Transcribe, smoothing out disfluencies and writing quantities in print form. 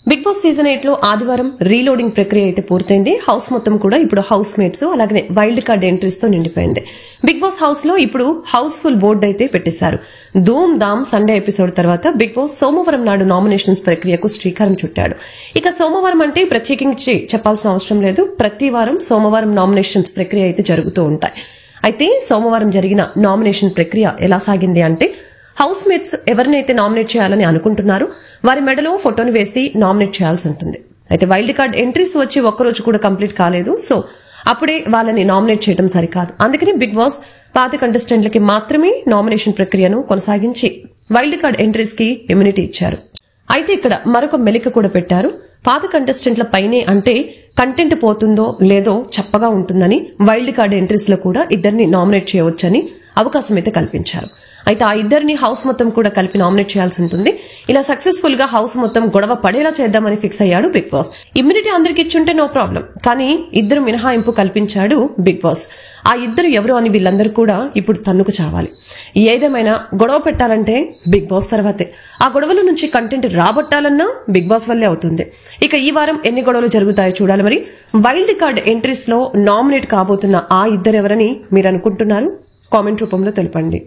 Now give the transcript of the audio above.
Big boss season 8 లో ఆదివారం reloading ప్రక్రియ అయితే పూర్తయింది. హౌస్ మొత్తం కూడా ఇప్పుడు హౌస్ మేట్స్ అలాగే వైల్డ్ కార్డ్ ఎంట్రీస్ తో నిండిపోయింది. బిగ్ బాస్ హౌస్ లో ఇప్పుడు హౌస్ఫుల్ బోర్డు అయితే పెట్టేశారు. ధూమ్ ధామ్ సండే ఎపిసోడ్ తర్వాత బిగ్ బాస్ సోమవారం నాడు నామినేషన్స్ ప్రక్రియకు శ్రీకారం చుట్టాడు. ఇక సోమవారం అంటే ప్రత్యేకించి చెప్పాల్సిన అవసరం లేదు. ప్రతి వారం సోమవారం నామినేషన్స్ ప్రక్రియ అయితే జరుగుతూ ఉంటాయి. అయితే సోమవారం జరిగిన నామినేషన్ ప్రక్రియ ఎలా సాగింది అంటే, హౌస్ మేట్స్ ఎవరినైతే నామినేట్ చేయాలని అనుకుంటున్నారో వారి మెడలో ఫోటోని వేసి నామినేట్ చేయాల్సి ఉంటుంది. అయితే వైల్డ్ కార్డ్ ఎంట్రీస్ వచ్చి ఒక్కరోజు కూడా కంప్లీట్ కాలేదు. సో అప్పుడే వాళ్ళని నామినేట్ చేయడం సరికాదు. అందుకని బిగ్ బాస్ పాత కంటెస్టెంట్లకి మాత్రమే నామినేషన్ ప్రక్రియను కొనసాగించి వైల్డ్ కార్డ్ ఎంట్రీస్ కి ఇమ్యూనిటీ ఇచ్చారు. అయితే ఇక్కడ మరొక మెలిక కూడా పెట్టారు. పాత కంటెస్టెంట్ల పైనే అంటే కంటెంట్ పోతుందో లేదో చెప్పగా ఉంటుందని వైల్డ్ కార్డ్ ఎంట్రీస్ లో కూడా ఇద్దరిని నామినేట్ చేయవచ్చని అవకాశం అయితే కల్పించారు. అయితే ఆ ఇద్దరిని హౌస్ మొత్తం కూడా కలిపి నామినేట్ చేయాల్సి ఉంటుంది. ఇలా సక్సెస్ఫుల్ గా హౌస్ మొత్తం గొడవ పడేలా చేద్దామని ఫిక్స్ అయ్యాడు బిగ్ బాస్. ఇమ్యూనిటీ అందరికి ఇచ్చుంటే నో ప్రాబ్లం, కానీ ఇద్దరు మినహాయింపు కల్పించాడు బిగ్ బాస్. ఆ ఇద్దరు ఎవరు అని వీళ్ళందరూ కూడా ఇప్పుడు తన్నుకు చావాలి. ఏదేమైనా గొడవ పెట్టాలంటే బిగ్ బాస్ తర్వాతే. ఆ గొడవల నుంచి కంటెంట్ రాబట్టాలన్నా బిగ్ బాస్ వల్లే అవుతుంది. ఇక ఈ వారం ఎన్ని గొడవలు జరుగుతాయో చూడాలి. మరి వైల్డ్ కార్డ్ ఎంట్రీస్ లో నామినేట్ కాబోతున్న ఆ ఇద్దరెవరని మీరు అనుకుంటున్నారు? కామెంట్ రూపంలో తెలపండి.